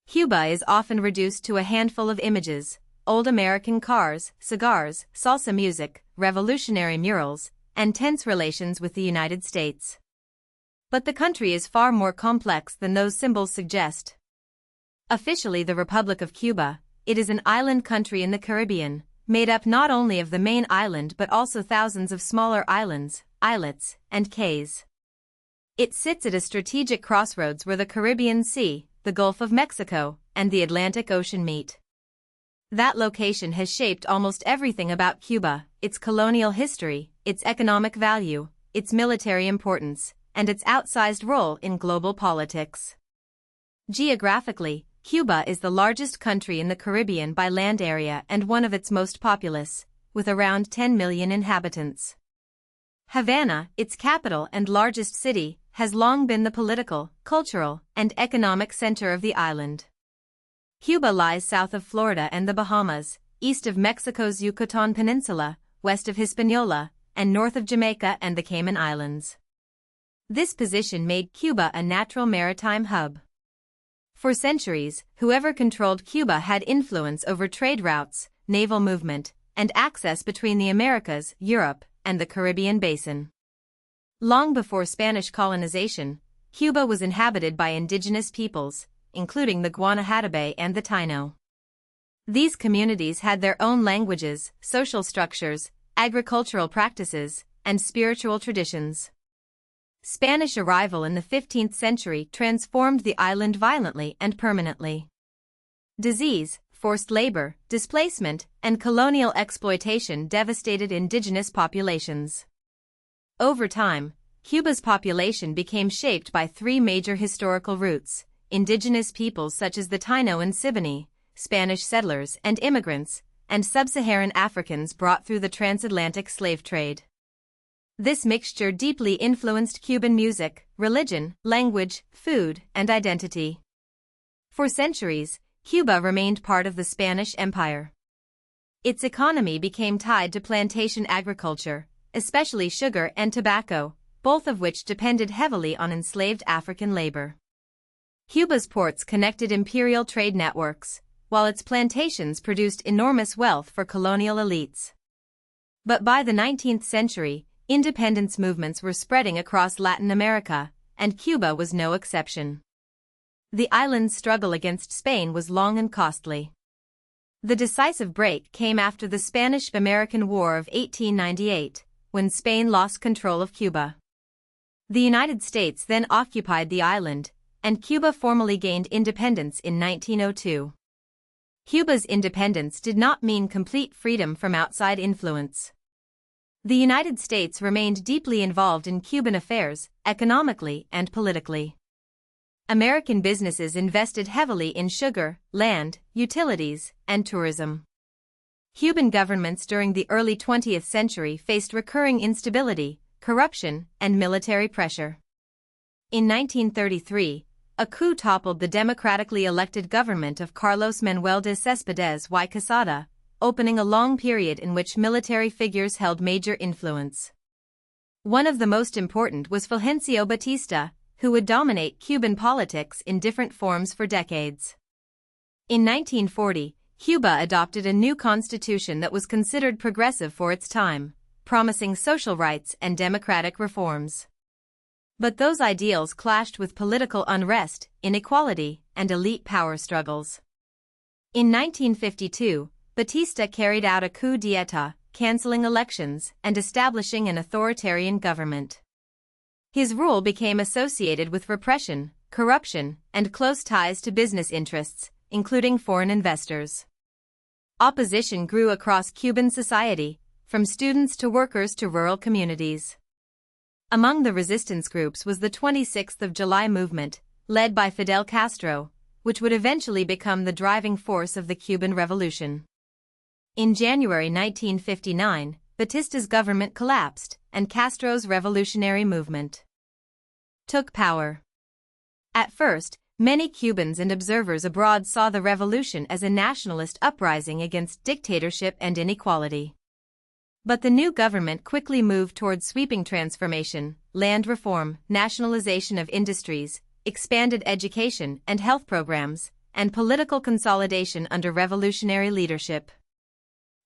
Cuba is often reduced to a handful of images: old American cars, cigars, salsa music, revolutionary murals, and tense relations with the United States. But the country is far more complex than those symbols suggest. Officially the Republic of Cuba, it is an island country in the Caribbean, made up not only of the main island but also thousands of smaller islands, islets, and cays. It sits at a strategic crossroads where the Caribbean Sea, the Gulf of Mexico, and the Atlantic Ocean meet. That location has shaped almost everything about Cuba: its colonial history, its economic value, its military importance, and its outsized role in global politics. Geographically, Cuba is the largest country in the Caribbean by land area and one of its most populous, with around 10 million inhabitants. Havana, its capital and largest city, has long been the political, cultural, and economic center of the island. Cuba lies south of Florida and the Bahamas, east of Mexico's Yucatan Peninsula, west of Hispaniola, and north of Jamaica and the Cayman Islands. This position made Cuba a natural maritime hub. For centuries, whoever controlled Cuba had influence over trade routes, naval movement, and access between the Americas, Europe, and the Caribbean basin. Long before Spanish colonization, Cuba was inhabited by indigenous peoples, including the Guanahatabe and the Taino. These communities had their own languages, social structures, agricultural practices, and spiritual traditions. Spanish arrival in the 15th century transformed the island violently and permanently. Disease, forced labor, displacement, and colonial exploitation devastated indigenous populations. Over time, Cuba's population became shaped by three major historical roots: indigenous peoples such as the Taino and Siboney, Spanish settlers and immigrants, and sub-Saharan Africans brought through the transatlantic slave trade. This mixture deeply influenced Cuban music, religion, language, food, and identity. For centuries, Cuba remained part of the Spanish Empire. Its economy became tied to plantation agriculture, especially sugar and tobacco, both of which depended heavily on enslaved African labor. Cuba's ports connected imperial trade networks, while its plantations produced enormous wealth for colonial elites. But by the 19th century, independence movements were spreading across Latin America, and Cuba was no exception. The island's struggle against Spain was long and costly. The decisive break came after the Spanish-American War of 1898, when Spain lost control of Cuba. The United States then occupied the island, and Cuba formally gained independence in 1902. Cuba's independence did not mean complete freedom from outside influence. The United States remained deeply involved in Cuban affairs, economically and politically. American businesses invested heavily in sugar, land, utilities, and tourism. Cuban governments during the early 20th century faced recurring instability, corruption, and military pressure. In 1933, a coup toppled the democratically elected government of Carlos Manuel de Céspedes y Quesada, opening a long period in which military figures held major influence. One of the most important was Fulgencio Batista, who would dominate Cuban politics in different forms for decades. In 1940, Cuba adopted a new constitution that was considered progressive for its time, promising social rights and democratic reforms. But those ideals clashed with political unrest, inequality, and elite power struggles. In 1952, Batista carried out a coup d'état, canceling elections and establishing an authoritarian government. His rule became associated with repression, corruption, and close ties to business interests, including foreign investors. Opposition grew across Cuban society, from students to workers to rural communities. Among the resistance groups was the 26th of July movement, led by Fidel Castro, which would eventually become the driving force of the Cuban Revolution. In January 1959, Batista's government collapsed, and Castro's revolutionary movement took power. At first, many Cubans and observers abroad saw the revolution as a nationalist uprising against dictatorship and inequality. But the new government quickly moved toward sweeping transformation, land reform, nationalization of industries, expanded education and health programs, and political consolidation under revolutionary leadership.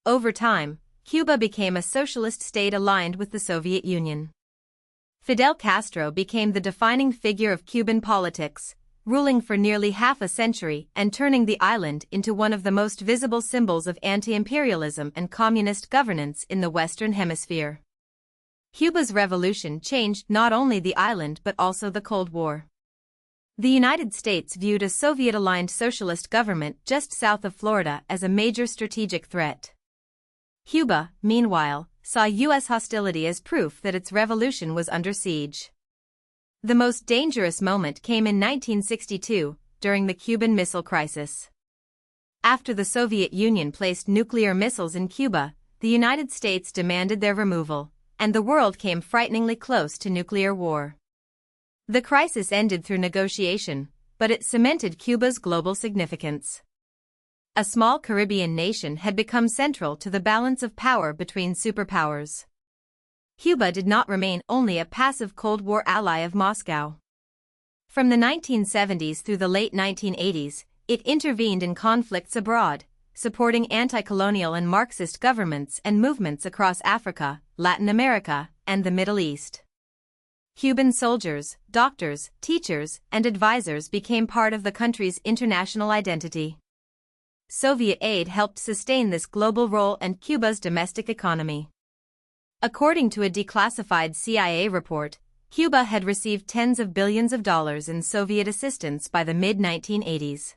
Over time, Cuba became a socialist state aligned with the Soviet Union. Fidel Castro became the defining figure of Cuban politics, ruling for nearly half a century and turning the island into one of the most visible symbols of anti-imperialism and communist governance in the Western Hemisphere. Cuba's revolution changed not only the island but also the Cold War. The United States viewed a Soviet-aligned socialist government just south of Florida as a major strategic threat. Cuba, meanwhile, saw U.S. hostility as proof that its revolution was under siege. The most dangerous moment came in 1962, during the Cuban Missile Crisis. After the Soviet Union placed nuclear missiles in Cuba, the United States demanded their removal, and the world came frighteningly close to nuclear war. The crisis ended through negotiation, but it cemented Cuba's global significance. A small Caribbean nation had become central to the balance of power between superpowers. Cuba did not remain only a passive Cold War ally of Moscow. From the 1970s through the late 1980s, it intervened in conflicts abroad, supporting anti-colonial and Marxist governments and movements across Africa, Latin America, and the Middle East. Cuban soldiers, doctors, teachers, and advisors became part of the country's international identity. Soviet aid helped sustain this global role and Cuba's domestic economy. According to a declassified CIA report, Cuba had received tens of billions of dollars in Soviet assistance by the mid-1980s.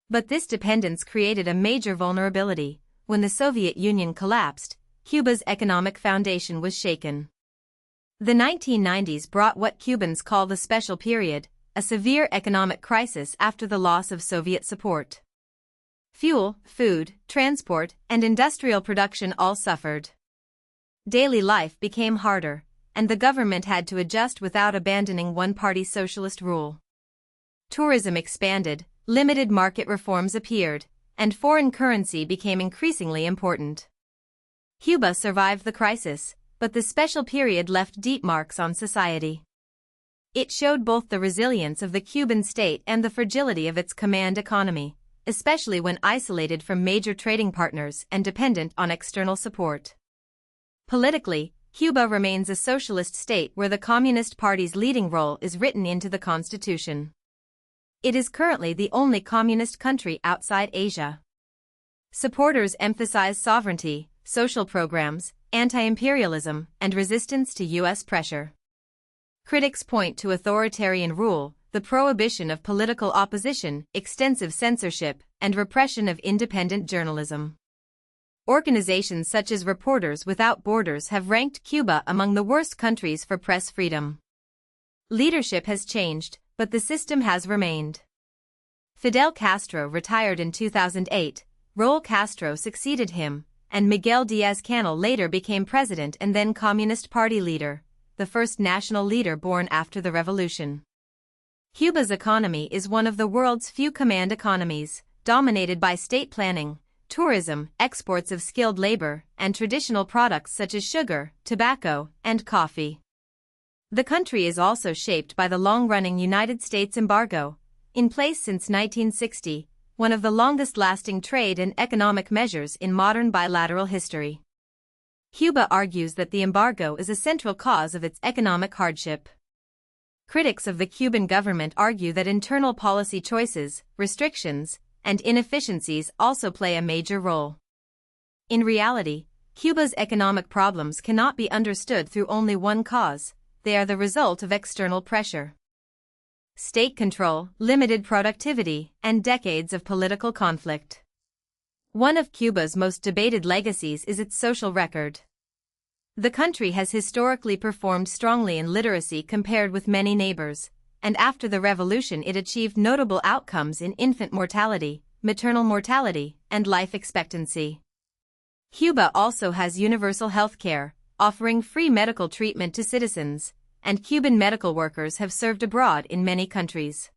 But this dependence created a major vulnerability. When the Soviet Union collapsed, Cuba's economic foundation was shaken. The 1990s brought what Cubans call the special period, a severe economic crisis after the loss of Soviet support. Fuel, food, transport, and industrial production all suffered. Daily life became harder, and the government had to adjust without abandoning one-party socialist rule. Tourism expanded, limited market reforms appeared, and foreign currency became increasingly important. Cuba survived the crisis, but the special period left deep marks on society. It showed both the resilience of the Cuban state and the fragility of its command economy, especially when isolated from major trading partners and dependent on external support. Politically, Cuba remains a socialist state where the Communist Party's leading role is written into the constitution. It is currently the only communist country outside Asia. Supporters emphasize sovereignty, social programs, anti-imperialism, and resistance to U.S. pressure. Critics point to authoritarian rule, the prohibition of political opposition, extensive censorship, and repression of independent journalism. Organizations such as Reporters Without Borders have ranked Cuba among the worst countries for press freedom. Leadership has changed, but the system has remained. Fidel Castro retired in 2008, Raúl Castro succeeded him, and Miguel Díaz-Canel later became president and then Communist Party leader, the first national leader born after the revolution. Cuba's economy is one of the world's few command economies, dominated by state planning, tourism, exports of skilled labor, and traditional products such as sugar, tobacco, and coffee. The country is also shaped by the long-running United States embargo, in place since 1960, one of the longest-lasting trade and economic measures in modern bilateral history. Cuba argues that the embargo is a central cause of its economic hardship. Critics of the Cuban government argue that internal policy choices, restrictions, and inefficiencies also play a major role. In reality, Cuba's economic problems cannot be understood through only one cause. They are the result of external pressure. State control, limited productivity, and decades of political conflict. One of Cuba's most debated legacies is its social record. The country has historically performed strongly in literacy compared with many neighbors, and after the revolution it achieved notable outcomes in infant mortality, maternal mortality, and life expectancy. Cuba also has universal health care, offering free medical treatment to citizens, and Cuban medical workers have served abroad in many countries.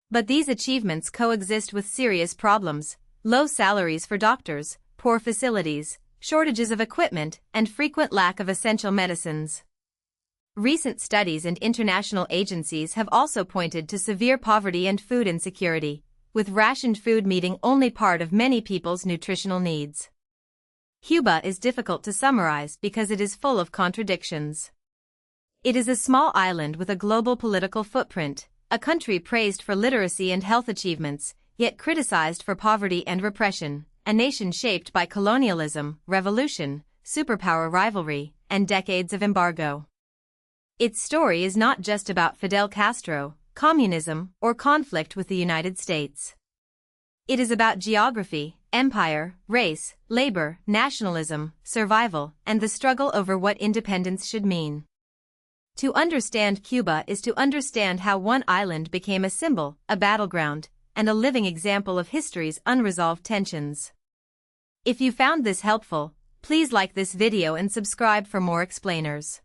But these achievements coexist with serious problems: low salaries for doctors, poor facilities, shortages of equipment, and frequent lack of essential medicines. Recent studies and international agencies have also pointed to severe poverty and food insecurity, with rationed food meeting only part of many people's nutritional needs. Cuba is difficult to summarize because it is full of contradictions. It is a small island with a global political footprint, a country praised for literacy and health achievements, yet criticized for poverty and repression, a nation shaped by colonialism, revolution, superpower rivalry, and decades of embargo. Its story is not just about Fidel Castro, communism, or conflict with the United States. It is about geography, empire, race, labor, nationalism, survival, and the struggle over what independence should mean. To understand Cuba is to understand how one island became a symbol, a battleground, and a living example of history's unresolved tensions. If you found this helpful, please like this video and subscribe for more explainers.